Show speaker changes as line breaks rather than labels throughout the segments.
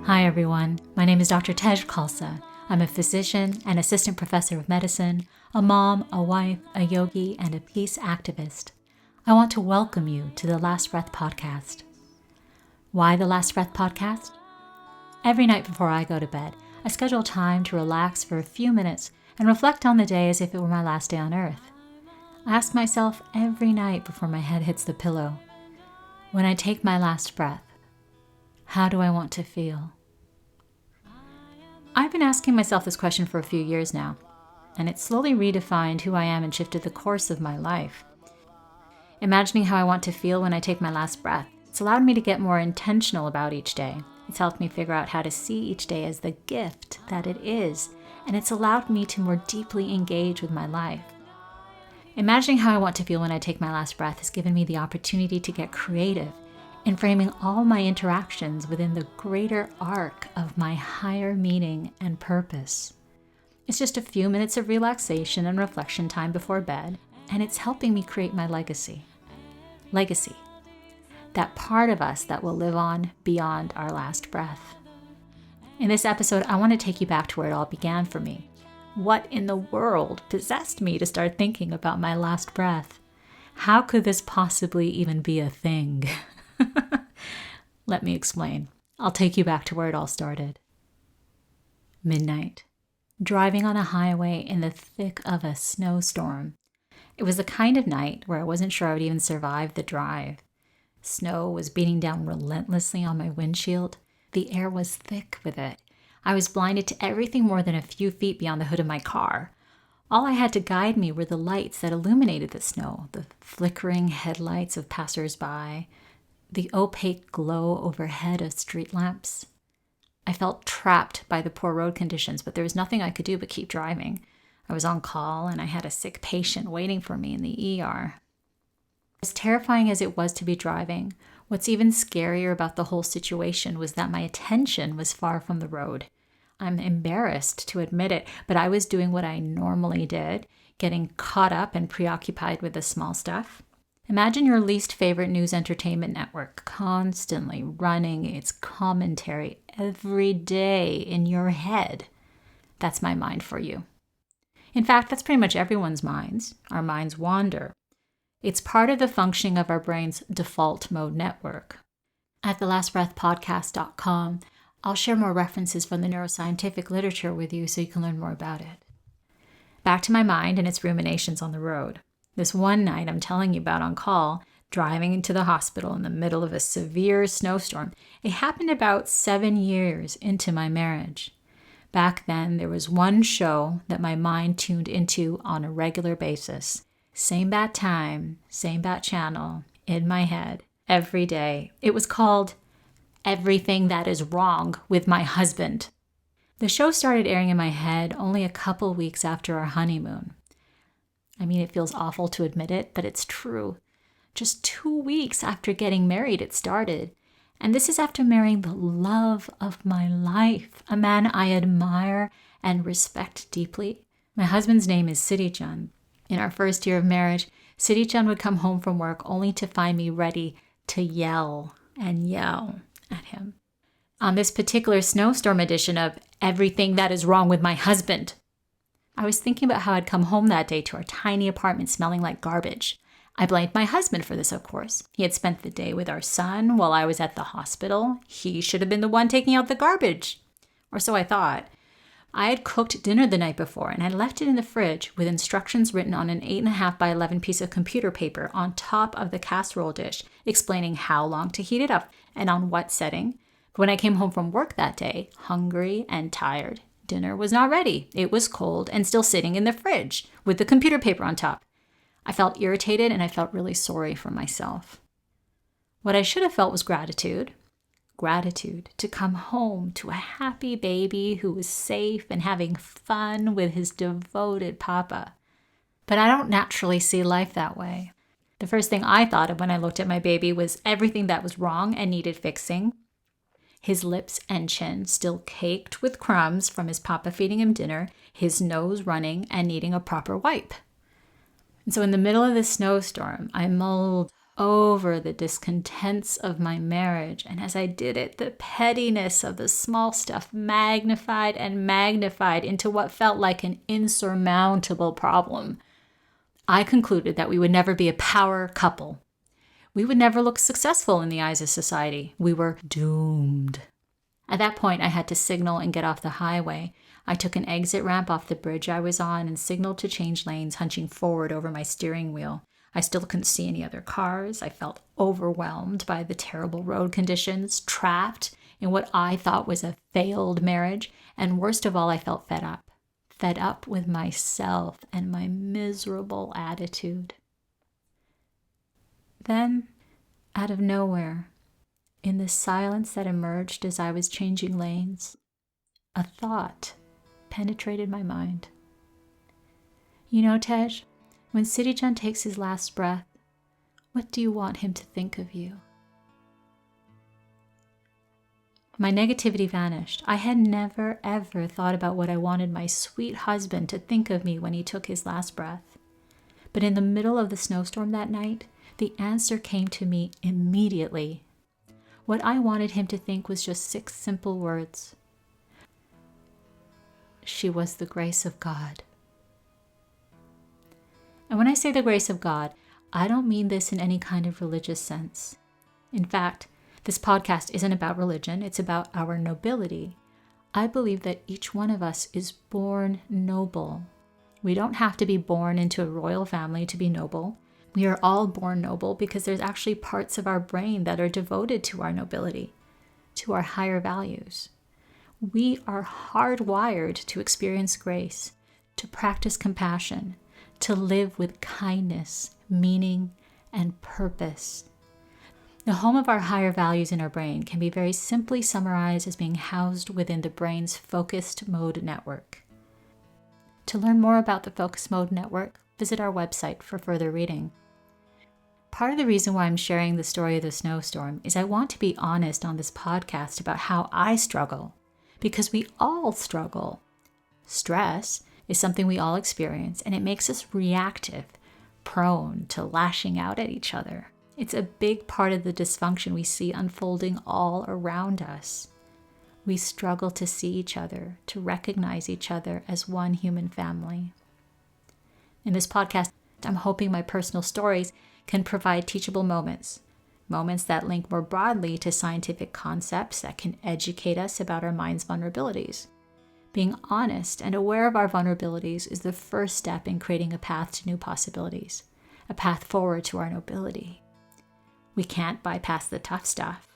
Hi everyone, my name is Dr. Tej Khalsa. I'm a physician and assistant professor of medicine, a mom, a wife, a yogi, and a peace activist. I want to welcome you to the Last Breath podcast. Why the Last Breath podcast? Every night before I go to bed, I schedule time to relax for a few minutes and reflect on the day as if it were my last day on earth. I ask myself every night before my head hits the pillow, when I take my last breath, how do I want to feel? I've been asking myself this question for a few years now, and it slowly redefined who I am and shifted the course of my life. Imagining how I want to feel when I take my last breath, it's allowed me to get more intentional about each day. It's helped me figure out how to see each day as the gift that it is, and it's allowed me to more deeply engage with my life. Imagining how I want to feel when I take my last breath has given me the opportunity to get creative in framing all my interactions within the greater arc of my higher meaning and purpose. It's just a few minutes of relaxation and reflection time before bed, and it's helping me create my legacy. Legacy. That part of us that will live on beyond our last breath. In this episode, I want to take you back to where it all began for me. What in the world possessed me to start thinking about my last breath? How could this possibly even be a thing? Let me explain. I'll take you back to where it all started. Midnight. Driving on a highway in the thick of a snowstorm. It was the kind of night where I wasn't sure I would even survive the drive. Snow was beating down relentlessly on my windshield. The air was thick with it. I was blinded to everything more than a few feet beyond the hood of my car. All I had to guide me were the lights that illuminated the snow, the flickering headlights of passers-by, the opaque glow overhead of street lamps. I felt trapped by the poor road conditions, but there was nothing I could do but keep driving. I was on call, and I had a sick patient waiting for me in the ER. As terrifying as it was to be driving, what's even scarier about the whole situation was that my attention was far from the road. I'm embarrassed to admit it, but I was doing what I normally did, getting caught up and preoccupied with the small stuff. Imagine your least favorite news entertainment network constantly running its commentary every day in your head. That's my mind for you. In fact, that's pretty much everyone's minds. Our minds wander. It's part of the functioning of our brain's default mode network. At thelastbreathpodcast.com, I'll share more references from the neuroscientific literature with you so you can learn more about it. Back to my mind and its ruminations on the road. This one night I'm telling you about on call, driving into the hospital in the middle of a severe snowstorm, it happened about 7 years into my marriage. Back then, there was one show that my mind tuned into on a regular basis. Same bat time, same bat channel, in my head, every day. It was called Everything That Is Wrong with My Husband. The show started airing in my head only a couple weeks after our honeymoon. I mean, it feels awful to admit it, but it's true. Just 2 weeks after getting married, it started. And this is after marrying the love of my life, a man I admire and respect deeply. My husband's name is Siri. In our first year of marriage, Siri would come home from work only to find me ready to yell and yell at him. On this particular snowstorm edition of Everything That Is Wrong with My Husband, I was thinking about how I'd come home that day to our tiny apartment smelling like garbage. I blamed my husband for this, of course. He had spent the day with our son while I was at the hospital. He should have been the one taking out the garbage. Or so I thought. I had cooked dinner the night before and had left it in the fridge with instructions written on an 8.5 by 11 piece of computer paper on top of the casserole dish, explaining how long to heat it up and on what setting. But when I came home from work that day, hungry and tired, dinner was not ready. It was cold and still sitting in the fridge with the computer paper on top. I felt irritated and I felt really sorry for myself. What I should have felt was gratitude. Gratitude to come home to a happy baby who was safe and having fun with his devoted papa. But I don't naturally see life that way. The first thing I thought of when I looked at my baby was everything that was wrong and needed fixing. His lips and chin still caked with crumbs from his papa feeding him dinner, his nose running and needing a proper wipe. And so in the middle of this snowstorm, I mulled over the discontents of my marriage. And as I did it, the pettiness of the small stuff magnified and magnified into what felt like an insurmountable problem. I concluded that we would never be a power couple. We would never look successful in the eyes of society. We were doomed. At that point, I had to signal and get off the highway. I took an exit ramp off the bridge I was on and signaled to change lanes, hunching forward over my steering wheel. I still couldn't see any other cars. I felt overwhelmed by the terrible road conditions, trapped in what I thought was a failed marriage, and worst of all, I felt fed up. Fed up with myself and my miserable attitude. Then, out of nowhere, in the silence that emerged as I was changing lanes, a thought penetrated my mind. You know, Tej, when Siddhijan takes his last breath, what do you want him to think of you? My negativity vanished. I had never, ever thought about what I wanted my sweet husband to think of me when he took his last breath. But in the middle of the snowstorm that night, the answer came to me immediately. What I wanted him to think was just 6 simple words. She was the grace of God. And when I say the grace of God, I don't mean this in any kind of religious sense. In fact, this podcast isn't about religion, it's about our nobility. I believe that each one of us is born noble. We don't have to be born into a royal family to be noble. We are all born noble because there's actually parts of our brain that are devoted to our nobility, to our higher values. We are hardwired to experience grace, to practice compassion, to live with kindness, meaning, and purpose. The home of our higher values in our brain can be very simply summarized as being housed within the brain's focused mode network. To learn more about the focused mode network, visit our website for further reading. Part of the reason why I'm sharing the story of the snowstorm is I want to be honest on this podcast about how I struggle, because we all struggle. Stress is something we all experience, and it makes us reactive, prone to lashing out at each other. It's a big part of the dysfunction we see unfolding all around us. We struggle to see each other, to recognize each other as one human family. In this podcast, I'm hoping my personal stories can provide teachable moments that link more broadly to scientific concepts that can educate us about our mind's vulnerabilities. Being honest and aware of our vulnerabilities is the first step in creating a path to new possibilities, a path forward to our nobility. We can't bypass the tough stuff.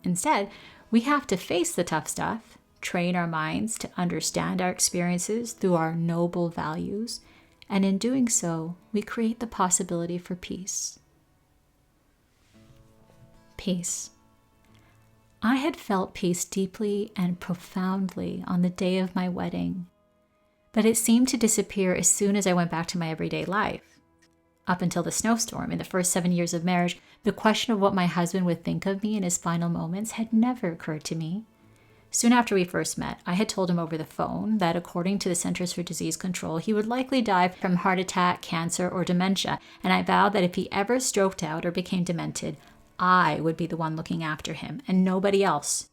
Instead, we have to face the tough stuff, train our minds to understand our experiences through our noble values, and in doing so, we create the possibility for peace. Peace. I had felt peace deeply and profoundly on the day of my wedding, but it seemed to disappear as soon as I went back to my everyday life. Up until the snowstorm, in the first 7 years of marriage, the question of what my husband would think of me in his final moments had never occurred to me. Soon after we first met, I had told him over the phone that according to the Centers for Disease Control, he would likely die from heart attack, cancer, or dementia, and I vowed that if he ever stroked out or became demented, I would be the one looking after him, and nobody else.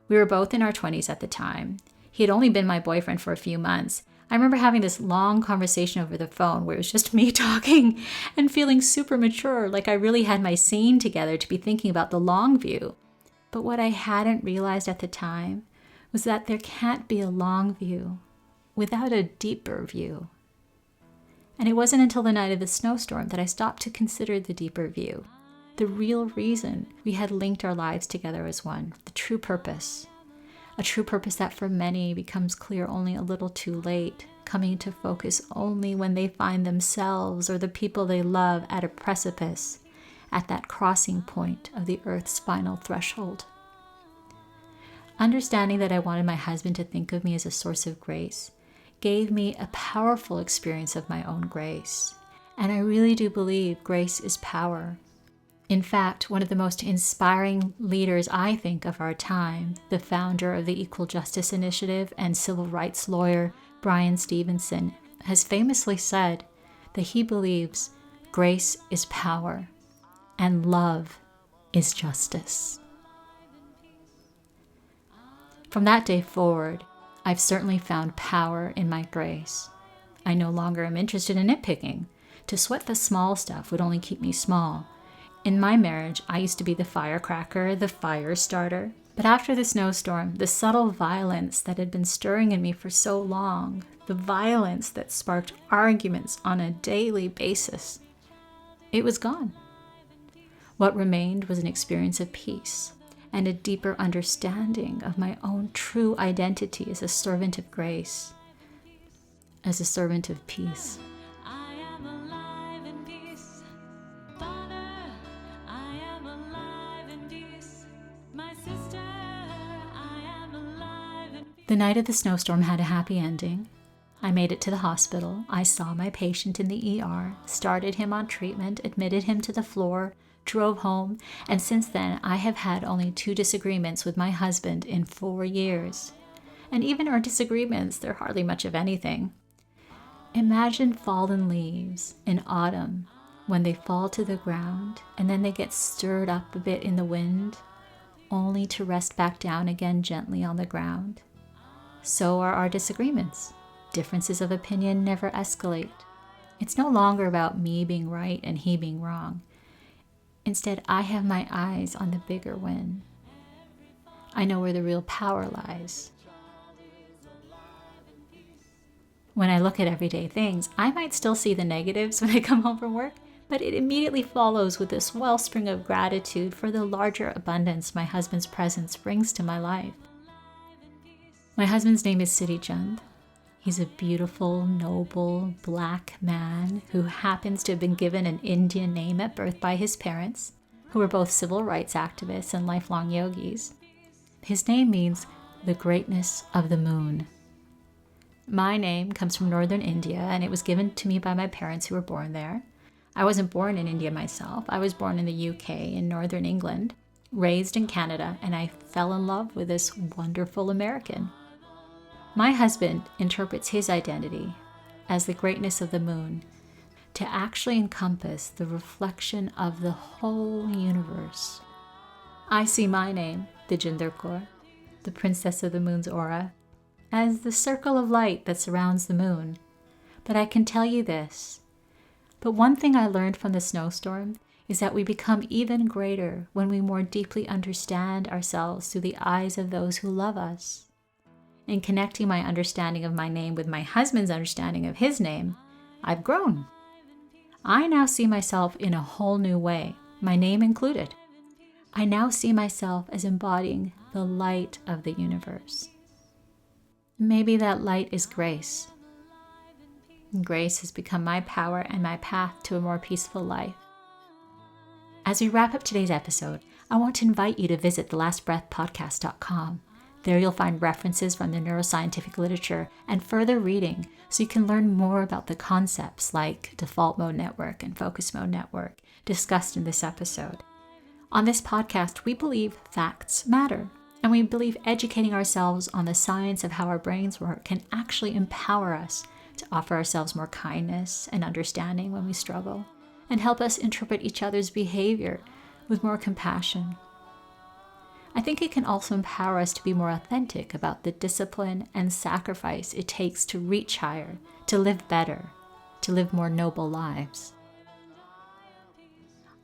We were both in our 20s at the time. He had only been my boyfriend for a few months. I remember having this long conversation over the phone where it was just me talking and feeling super mature, like I really had my scene together to be thinking about the long view. But what I hadn't realized at the time was that there can't be a long view without a deeper view. And it wasn't until the night of the snowstorm that I stopped to consider the deeper view, the real reason we had linked our lives together as one, the true purpose. A true purpose that for many becomes clear only a little too late, coming into focus only when they find themselves or the people they love at a precipice, at that crossing point of the earth's final threshold. Understanding that I wanted my husband to think of me as a source of grace gave me a powerful experience of my own grace. And I really do believe grace is power. In fact, one of the most inspiring leaders, I think, of our time, the founder of the Equal Justice Initiative and civil rights lawyer Bryan Stevenson, has famously said that he believes grace is power. and love is justice. From that day forward, I've certainly found power in my grace. I no longer am interested in nitpicking. To sweat the small stuff would only keep me small. In my marriage, I used to be the firecracker, the fire starter. But after the snowstorm, the subtle violence that had been stirring in me for so long, the violence that sparked arguments on a daily basis, it was gone. What remained was an experience of peace and a deeper understanding of my own true identity as a servant of grace, as a servant of peace. The night of the snowstorm had a happy ending. I made it to the hospital. I saw my patient in the ER, started him on treatment, admitted him to the floor, drove home, and since then I have had only 2 disagreements with my husband in 4 years. And even our disagreements, they're hardly much of anything. Imagine fallen leaves in autumn when they fall to the ground and then they get stirred up a bit in the wind, only to rest back down again gently on the ground. So are our disagreements. Differences of opinion never escalate. It's no longer about me being right and he being wrong. Instead, I have my eyes on the bigger win. I know where the real power lies. When I look at everyday things, I might still see the negatives when I come home from work, but it immediately follows with this wellspring of gratitude for the larger abundance my husband's presence brings to my life. My husband's name is Siri. He's a beautiful, noble, black man who happens to have been given an Indian name at birth by his parents, who were both civil rights activists and lifelong yogis. His name means the greatness of the moon. My name comes from northern India, and it was given to me by my parents who were born there. I wasn't born in India myself. I was born in the UK in northern England, raised in Canada, and I fell in love with this wonderful American. My husband interprets his identity as the greatness of the moon to actually encompass the reflection of the whole universe. I see my name, Tejinder Kaur, the princess of the moon's aura, as the circle of light that surrounds the moon. But I can tell you this. But one thing I learned from the snowstorm is that we become even greater when we more deeply understand ourselves through the eyes of those who love us. In connecting my understanding of my name with my husband's understanding of his name, I've grown. I now see myself in a whole new way, my name included. I now see myself as embodying the light of the universe. Maybe that light is grace. Grace has become my power and my path to a more peaceful life. As we wrap up today's episode, I want to invite you to visit thelastbreathpodcast.com. There you'll find references from the neuroscientific literature and further reading so you can learn more about the concepts like default mode network and focus mode network discussed in this episode. On this podcast, we believe facts matter, and we believe educating ourselves on the science of how our brains work can actually empower us to offer ourselves more kindness and understanding when we struggle, and help us interpret each other's behavior with more compassion. I think it can also empower us to be more authentic about the discipline and sacrifice it takes to reach higher, to live better, to live more noble lives.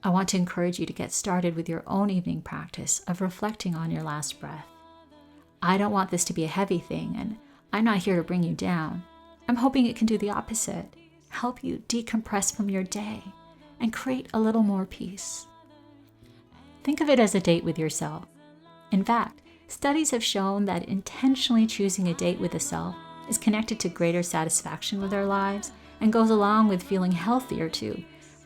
I want to encourage you to get started with your own evening practice of reflecting on your last breath. I don't want this to be a heavy thing, and I'm not here to bring you down. I'm hoping it can do the opposite, help you decompress from your day and create a little more peace. Think of it as a date with yourself. In fact, studies have shown that intentionally choosing a date with the self is connected to greater satisfaction with our lives and goes along with feeling healthier too.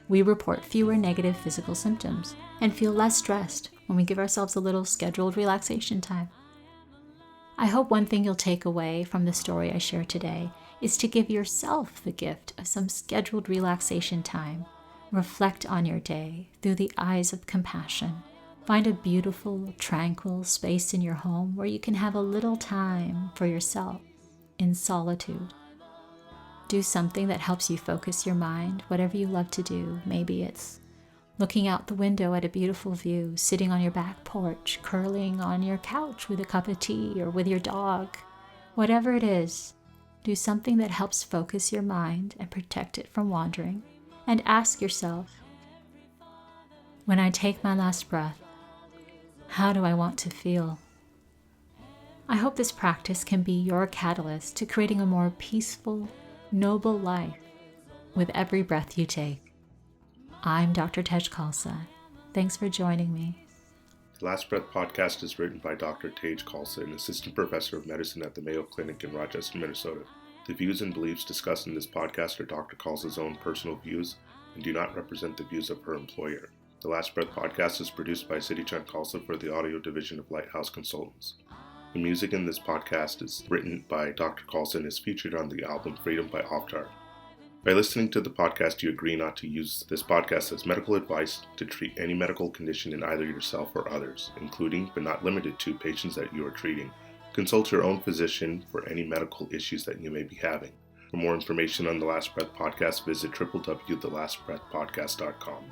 We report fewer negative physical symptoms and feel less stressed when we give ourselves a little scheduled relaxation time. I hope one thing you'll take away from the story I share today is to give yourself the gift of some scheduled relaxation time. Reflect on your day through the eyes of compassion. Find a beautiful, tranquil space in your home where you can have a little time for yourself in solitude. Do something that helps you focus your mind, whatever you love to do. Maybe it's looking out the window at a beautiful view, sitting on your back porch, curling on your couch with a cup of tea or with your dog. Whatever it is, do something that helps focus your mind and protect it from wandering, and ask yourself, when I take my last breath, how do I want to feel? I hope this practice can be your catalyst to creating a more peaceful, noble life with every breath you take. I'm Dr. Tej Khalsa. Thanks for joining me.
The Last Breath podcast is written by Dr. Tej K Khalsa, an assistant professor of medicine at the Mayo Clinic in Rochester, Minnesota. The views and beliefs discussed in this podcast are Dr. Khalsa's own personal views and do not represent the views of her employer. The Last Breath podcast is produced by Tej K Khalsa for the audio division of Lighthouse Consultants. The music in this podcast is written by Dr. Khalsa and is featured on the album Freedom by Oftar. By listening to the podcast, you agree not to use this podcast as medical advice to treat any medical condition in either yourself or others, including but not limited to patients that you are treating. Consult your own physician for any medical issues that you may be having. For more information on the Last Breath podcast, visit www.thelastbreathpodcast.com.